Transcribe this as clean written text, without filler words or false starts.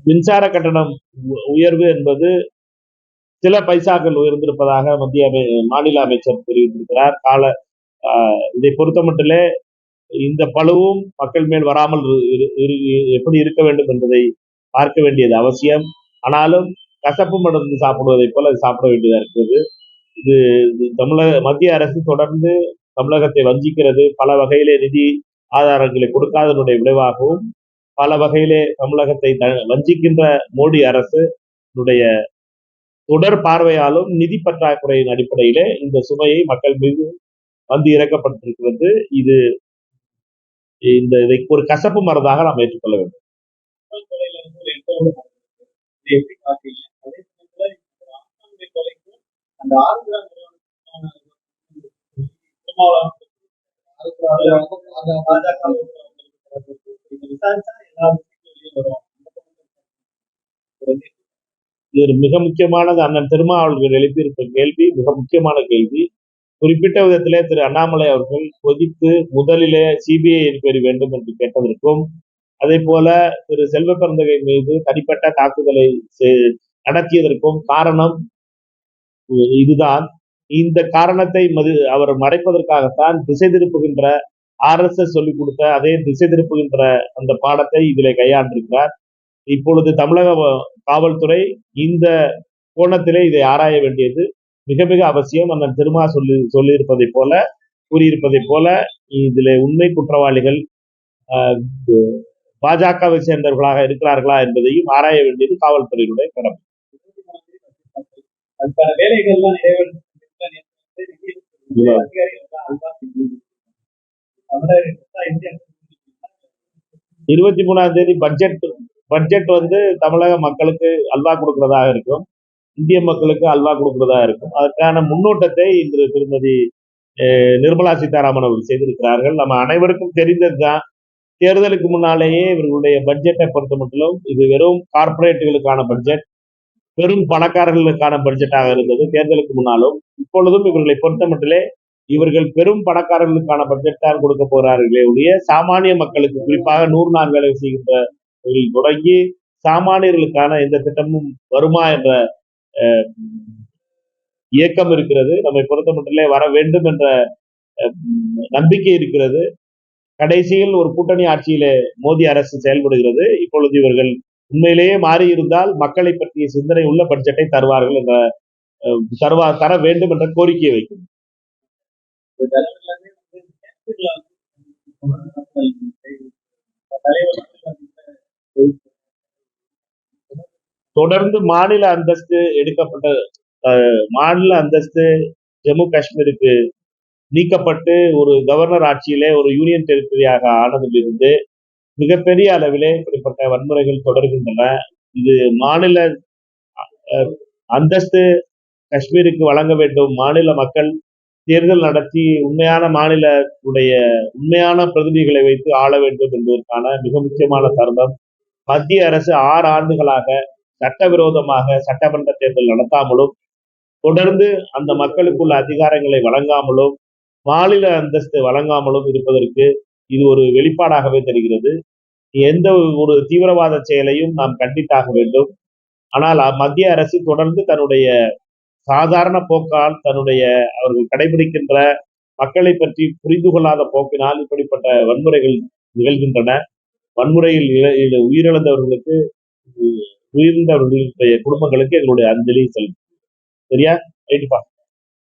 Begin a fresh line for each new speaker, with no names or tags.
மின்சார கட்டணம் உயர்வு என்பது சில பைசாக்கள் உயர்ந்திருப்பதாக மாநில அமைச்சர் தெரிவித்திருக்கிறார். இதை பொறுத்தமட்டிலே இந்த பழுவும் மக்கள் மேல் வராமல் எப்படி இருக்க வேண்டும் என்பதை பார்க்க வேண்டியது அவசியம். ஆனாலும் கசப்பு மருந்து சாப்பிடுவதைப் போல அது சாப்பிட வேண்டியதா இருக்கிறது. இது மத்திய அரசு தொடர்ந்து தமிழகத்தை வஞ்சிக்கிறது. பல வகையிலே நிதி ஆதாரங்களை கொடுக்காதனுடைய விளைவாகவும், பல வகையிலே தமிழகத்தை வஞ்சிக்கின்ற மோடி அரசு தொடர் பார்வையாலும் நிதி பற்றாக்குறையின் அடிப்படையிலே இந்த சுமையை மக்கள் மீது வந்து இறக்கப்பட்டிருக்கிறது. இதை ஒரு கசப்பு மருந்தாக நாம் ஏற்றுக்கொள்ள வேண்டும். இது மிக முக்கியமானது. அண்ணன் திருமாவளவர்கள் எழுப்பியிருக்க கேள்வி மிக முக்கியமான கேள்வி. குறிப்பிட்ட விதத்திலே திரு அண்ணாமலை அவர்கள் கொதித்து முதலிலே சிபிஐ என்கொயரி வேண்டும் என்று கேட்டதற்கும், அதே போல திரு செல்வ பெருந்தகை மீது தனிப்பட்ட தாக்குதலை நடத்தியதற்கும் காரணம் இதுதான். இந்த காரணத்தை அவர் மறைப்பதற்காகத்தான் திசை திருப்புகின்ற RSS சொல்லிக் கொடுத்த அதே திசை திருப்புகின்ற அந்த பாடத்தை இதிலே கையாண்டிருக்கிறார். இப்பொழுது தமிழக காவல்துறை இந்த கோணத்திலே இதை ஆராய வேண்டியது மிக மிக அவசியம். அண்ணன் திருமா சொல்லியிருப்பதை போல கூறியிருப்பதை போல இதில் உண்மை குற்றவாளிகள் பாஜகவை சேர்ந்தவர்களாக இருக்கிறார்களா என்பதையும் ஆராய வேண்டியது காவல்துறையினுடைய கடமை. அதுக்கான வேலைகள்லாம் 23ஆம் தேதி பட்ஜெட் வந்து தமிழக மக்களுக்கு அல்வா கொடுக்கிறதாக இருக்கும், இந்திய மக்களுக்கு அல்வா கொடுக்கிறதா இருக்கும். அதற்கான முன்னோட்டத்தை இன்று திருமதி நிர்மலா சீதாராமன் அவர்கள் செய்திருக்கிறார்கள். நம்ம அனைவருக்கும் தெரிந்ததுதான். தேர்தலுக்கு முன்னாலேயே இவர்களுடைய பட்ஜெட்டை பொறுத்த மட்டும் இது வெறும் கார்பரேட்டுகளுக்கான பட்ஜெட், பெரும் பணக்காரர்களுக்கான பட்ஜெட்டாக இருந்தது தேர்தலுக்கு முன்னாலும். இப்பொழுதும் இவர்களை பொறுத்த மட்டிலே இவர்கள் பெரும் பணக்காரர்களுக்கான பட்ஜெட் தான் கொடுக்க போகிறார்களே ஒழிய சாமானிய மக்களுக்கு, குறிப்பாக 100 நாள் வேலை செய்கின்றவர்கள் தொடங்கி சாமானியர்களுக்கான எந்த திட்டமும் வருமா என்ற இயக்கம் இருக்கிறது. நம்மை பொறுத்த மட்டிலே வர வேண்டும் என்ற நம்பிக்கை இருக்கிறது. கடைசியில் ஒரு கூட்டணி ஆட்சியிலே மோடி அரசு செயல்படுகிறது. இப்பொழுது இவர்கள் உண்மையிலேயே மாறி இருந்தால் மக்களை பற்றிய சிந்தனை உள்ள பட்ஜெட்டை தருவார்கள் என்ற தர வேண்டும் என்ற கோரிக்கையை வைக்கும். தொடர்ந்து மாநில அந்தஸ்து எடுக்கப்பட்ட மாநில அந்தஸ்து ஜம்மு காஷ்மீருக்கு நீக்கப்பட்டு ஒரு கவர்னர் ஆட்சியிலே ஒரு யூனியன் டெரிட்டரியாக ஆனதிலிருந்து மிகப்பெரிய அளவிலே இப்படிப்பட்ட வன்முறைகள் தொடர்கின்றன. இது மாநில அந்தஸ்து காஷ்மீருக்கு வழங்க வேண்டும், மாநில மக்கள் தேர்தல் நடத்தி உண்மையான மாநிலத்துடைய உண்மையான பிரதிநிதிகளை வைத்து ஆள வேண்டும் என்பதற்கான மிக முக்கியமான தருணம். மத்திய அரசு 6 ஆண்டுகளாக சட்டவிரோதமாக சட்டமன்ற தேர்தல் நடத்தாமலும், தொடர்ந்து அந்த மக்களுக்குள்ள அதிகாரங்களை வழங்காமலும், மாநில அந்தஸ்து வழங்காமலும் இருப்பதற்கு இது ஒரு வெளிப்பாடாகவே தெரிகிறது. எந்த ஒரு தீவிரவாத செயலையும் நாம் கண்டித்தாக வேண்டும். ஆனால் மத்திய அரசு தொடர்ந்து தன்னுடைய சாதாரண போக்கால், அவர்கள் கடைபிடிக்கின்ற மக்களை பற்றி புரிந்து கொள்ளாத போக்கினால் இப்படிப்பட்ட வன்முறைகள் நிகழ்கின்றன. வன்முறையில் உயிரிழந்தவர்களுக்கு, உயிர்ந்தவர்களுடைய குடும்பங்களுக்கு எங்களுடைய அஞ்சலி செலுத்தும். சரியா? ரைட்டுப்பா.